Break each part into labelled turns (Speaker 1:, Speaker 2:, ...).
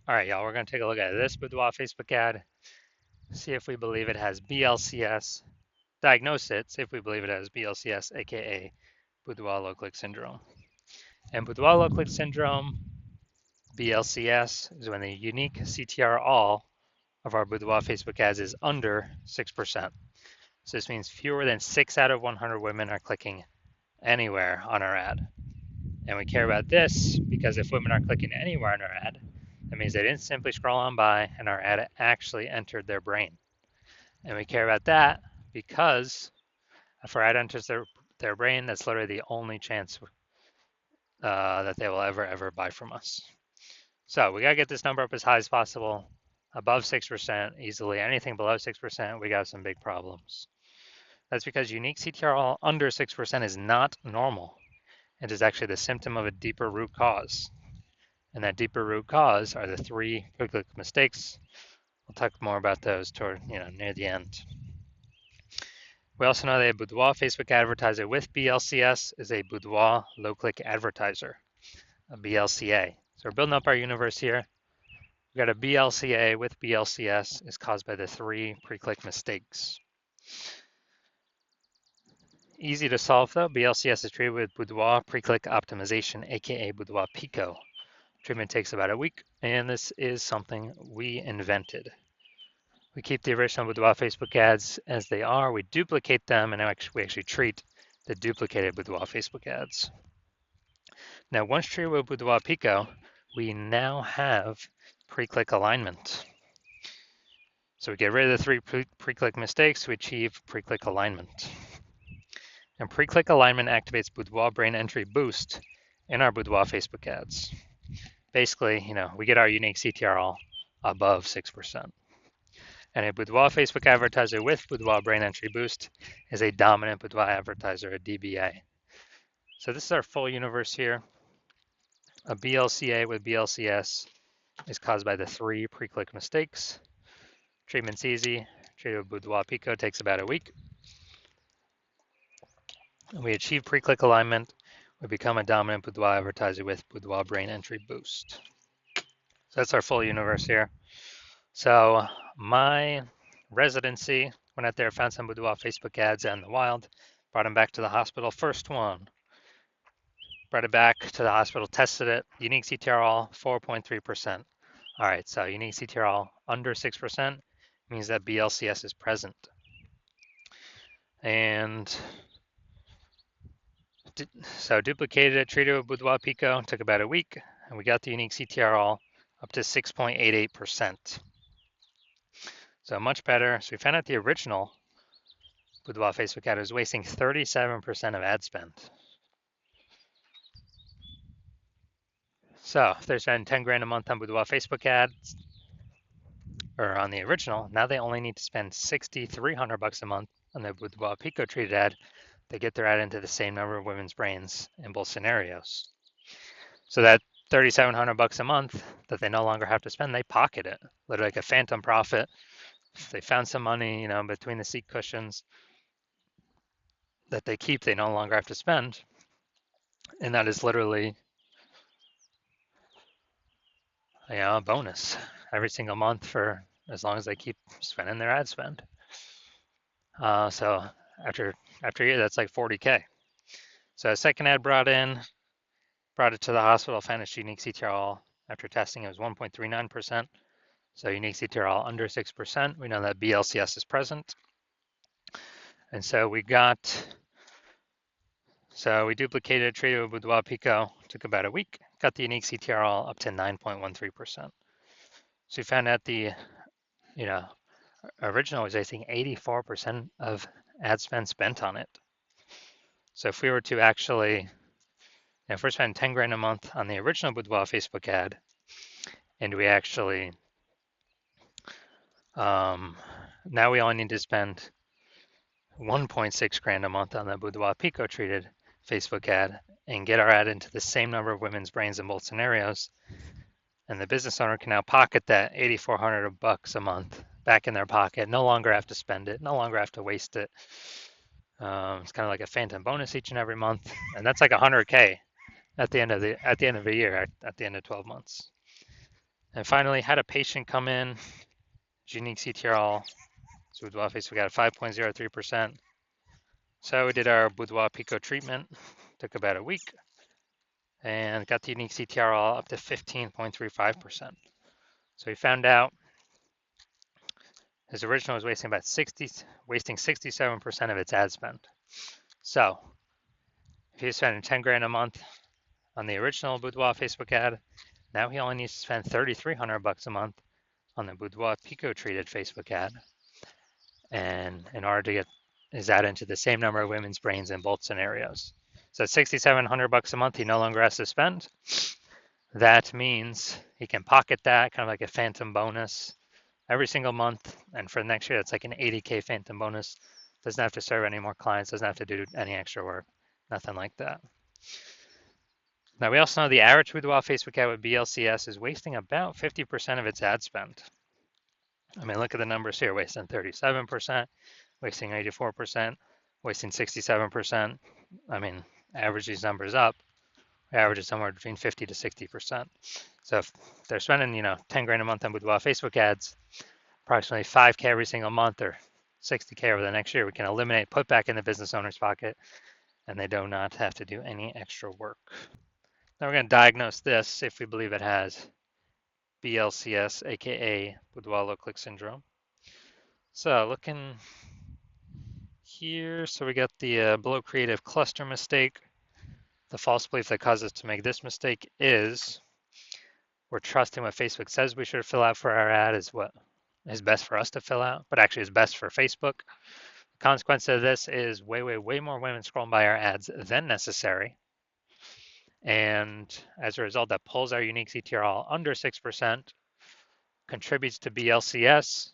Speaker 1: All right, y'all, we're going to take a look at this Boudoir Facebook ad, see if we believe it has BLCS, diagnose it, see if we believe it has BLCS, aka Boudoir low click syndrome. And Boudoir low click syndrome, BLCS, is when the unique CTR all of our Boudoir Facebook ads is under 6%. So this means fewer than 6 out of 100 women are clicking anywhere on our ad. And we care about this because if women are clicking anywhere on our ad, that means they didn't simply scroll on by and our ad actually entered their brain. And we care about that because if our ad enters their brain, that's literally the only chance that they will ever buy from us. So we got to get this number up as high as possible, above 6% easily. Anything below 6%, we got some big problems. That's because unique CTR under 6% is not normal. It is actually the symptom of a deeper root cause. And that deeper root cause are the 3 quick mistakes. We'll talk more about those toward, near the end. We also know that a Boudoir Facebook advertiser with BLCS is a Boudoir low-click advertiser, a BLCA. So we're building up our universe here. We've got a BLCA with BLCS is caused by the 3 pre-click mistakes. Easy to solve though. BLCS is treated with Boudoir pre-click optimization, aka Boudoir Pico. Treatment takes about a week, and this is something we invented. We keep the original Boudoir Facebook ads as they are. We duplicate them, and we actually treat the duplicated Boudoir Facebook ads. Now, once treated with Boudoir Pico, we now have pre-click alignment. So we get rid of the 3 pre-click mistakes to achieve pre-click alignment. And pre-click alignment activates Boudoir brain entry boost in our Boudoir Facebook ads. Basically, we get our unique CTR all above 6%. And a Boudoir Facebook advertiser with Boudoir brain entry boost is a dominant Boudoir advertiser, a DBA. So this is our full universe here. A BLCA with BLCS is caused by the 3 pre-click mistakes. Treatment's easy. Treated with Boudoir Pico takes about a week. We achieve pre-click alignment. We become a dominant Boudoir advertiser with Boudoir brain entry boost. So that's our full universe here. So my residency, went out there, found some Boudoir Facebook ads out in the wild, brought them back to the hospital. First one, brought it back to the hospital, tested it. Unique CTR all 4.3%. All right, so unique CTR all under 6% means that BLCS is present. And so duplicated it, treated with Boudoir Pico, took about a week, and we got the unique CTR all up to 6.88%. So much better. So we found out the original Boudoir Facebook ad was wasting 37% of ad spend. So if they're spending 10 grand a month on Boudoir Facebook ads, or on the original, now they only need to spend $6,300 a month on the Boudoir Pico treated ad. They get their ad into the same number of women's brains in both scenarios. So that $3,700 a month that they no longer have to spend, they pocket it, literally like a phantom profit. If they found some money, between the seat cushions that they keep, they no longer have to spend. And that is literally, a bonus every single month for as long as they keep spending their ad spend. So after a year, that's like 40K. So a second ad brought it to the hospital, found its unique CTR all. After testing, it was 1.39%. So unique CTR all under 6%. We know that BLCS is present. And so we duplicated, treated with Boudoir Pico, took about a week, got the unique CTR all up to 9.13%. So we found out the, original was, I think, 84% of ad spend spent on it. So if we were to actually, if we're spending 10 grand a month on the original Boudoir Facebook ad, and we actually, now we only need to spend 1.6 grand a month on the Boudoir Pico treated Facebook ad and get our ad into the same number of women's brains in both scenarios. And the business owner can now pocket that $8,400 a month back in their pocket, no longer have to spend it, no longer have to waste it. It's kind of like a phantom bonus each and every month, and that's like 100K at the end of the year, at the end of 12 months. And finally, had a patient come in, unique CTRL, so Boudoir Facebook at 5.03%. So we did our Boudoir Pico treatment, took about a week, and got the unique CTRL up to 15.35%. So we found out his original was wasting 67% of its ad spend. So if he was spending 10 grand a month on the original Boudoir Facebook ad, now he only needs to spend 3,300 bucks a month on the Boudoir Pico treated Facebook ad. And in order to get his ad into the same number of women's brains in both scenarios. So at 6,700 bucks a month, he no longer has to spend. That means he can pocket that, kind of like a phantom bonus every single month. And for next year, it's like an 80K phantom bonus. Doesn't have to serve any more clients, doesn't have to do any extra work, nothing like that. Now, we also know the average Boudoir Facebook ad with BLCS is wasting about 50% of its ad spend. I mean, look at the numbers here, wasting 37%, wasting 84%, wasting 67%. I mean, average these numbers up, average is somewhere between 50 to 60%. So if they're spending, 10 grand a month on Boudoir Facebook ads, approximately 5K every single month or 60K over the next year, we can eliminate, put back in the business owner's pocket, and they do not have to do any extra work. Now we're going to diagnose this if we believe it has BLCS, aka Boudoir low click syndrome. So looking here, so we got the below creative cluster mistake. The false belief that causes us to make this mistake is we're trusting what Facebook says we should fill out for our ad is what is best for us to fill out, but actually is best for Facebook. The consequence of this is way more women scrolling by our ads than necessary. And as a result, that pulls our unique CTRL under 6%, contributes to BLCS.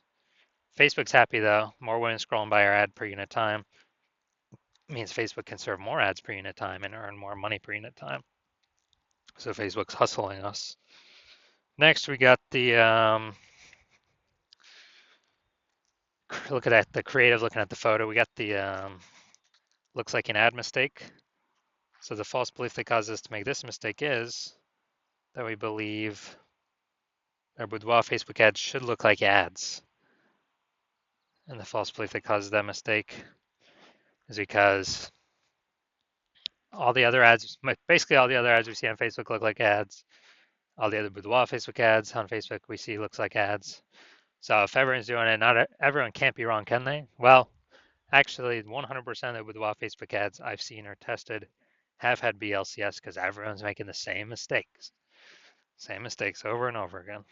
Speaker 1: Facebook's happy though, more women scrolling by our ad per unit time means Facebook can serve more ads per unit time and earn more money per unit time. So Facebook's hustling us. Next, we got the look at the creative, looking at the photo. We got the looks like an ad mistake. So the false belief that causes us to make this mistake is that we believe our Boudoir Facebook ads should look like ads. And the false belief that causes that mistake is because all the other ads, basically all the other ads we see on Facebook look like ads. All the other Boudoir Facebook ads on Facebook we see looks like ads. So if everyone's doing it, not everyone can't be wrong, can they? Well, actually 100% of Boudoir Facebook ads I've seen or tested have had BLCS because everyone's making the same mistakes over and over again.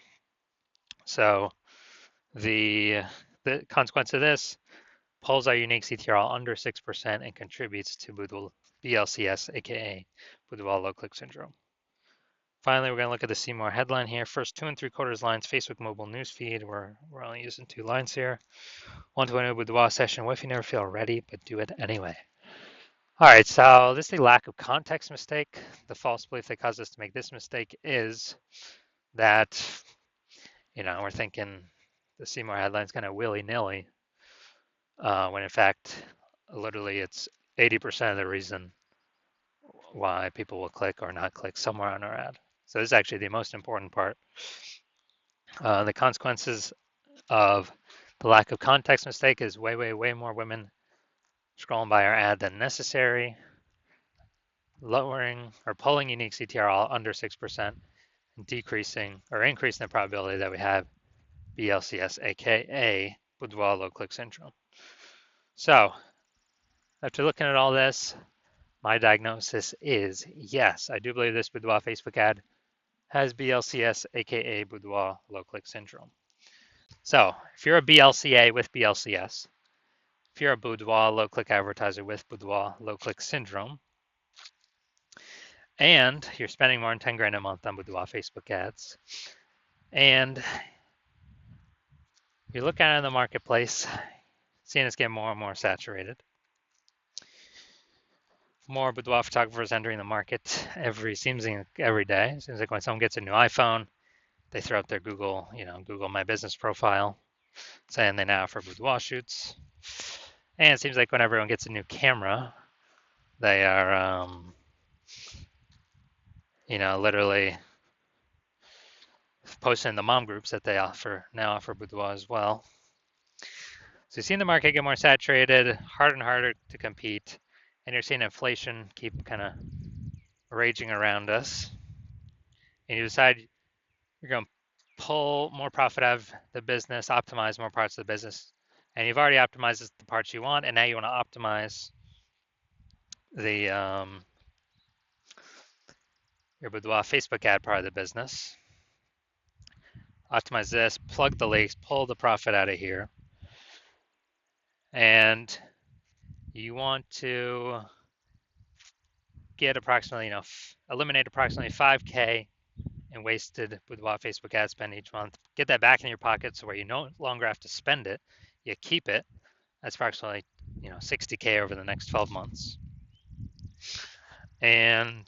Speaker 1: So the consequence of this pulls our unique CTRL under 6% and contributes to BLCS, aka Boudoir low click syndrome. Finally, we're going to look at the See More headline here. First 2 3/4 lines, Facebook mobile newsfeed. We're only using 2 lines here. 120 Boudoir session. What if you never feel ready, but do it anyway? All right, so this is a lack of context mistake. The false belief that caused us to make this mistake is that, we're thinking the See More headline is kind of willy-nilly, when in fact, literally it's 80% of the reason why people will click or not click somewhere on our ad. So this is actually the most important part. The consequences of the lack of context mistake is way more women scrolling by our ad than necessary, lowering or pulling unique CTRL under 6%, and decreasing or increasing the probability that we have BLCS, aka Boudoir low click syndrome. So after looking at all this, my diagnosis is yes, I do believe this Boudoir Facebook ad has BLCS, aka Boudoir low click syndrome. So if you're a BLCA with BLCS, if you're a Boudoir low click advertiser with Boudoir low click syndrome, and you're spending more than 10 grand a month on Boudoir Facebook ads, and you're looking at it in the marketplace, seeing it's getting more and more saturated. More Boudoir photographers entering the market seems like every day. Seems like when someone gets a new iPhone, they throw up their Google My Business profile, saying they now offer boudoir shoots. And it seems like when everyone gets a new camera, they are, literally posted in the mom groups that they now offer Boudoir as well. So you're seeing the market get more saturated, harder and harder to compete, and you're seeing inflation keep kind of raging around us. And you decide you're going to pull more profit out of the business, optimize more parts of the business, and you've already optimized the parts you want, and now you want to optimize the your Boudoir Facebook ad part of the business. Optimize this, plug the leaks, pull the profit out of here, and you want to get approximately, eliminate approximately 5K in wasted Boudoir Facebook ad spend each month. Get that back in your pocket so where you no longer have to spend it, you keep it. That's approximately, 60K over the next 12 months. And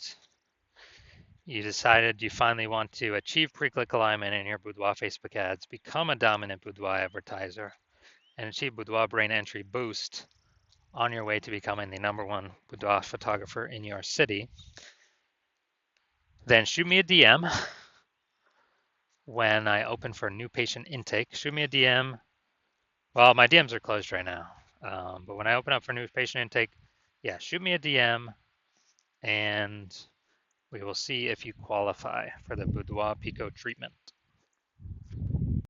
Speaker 1: you decided you finally want to achieve pre-click alignment in your Boudoir Facebook ads, become a dominant Boudoir advertiser, and achieve Boudoir brain entry boost on your way to becoming the #1 boudoir photographer in your city. Then shoot me a DM when I open for new patient intake. Shoot me a DM. Well, my DMs are closed right now, but when I open up for new patient intake, yeah, shoot me a DM, and we will see if you qualify for the Boudoir Pico treatment.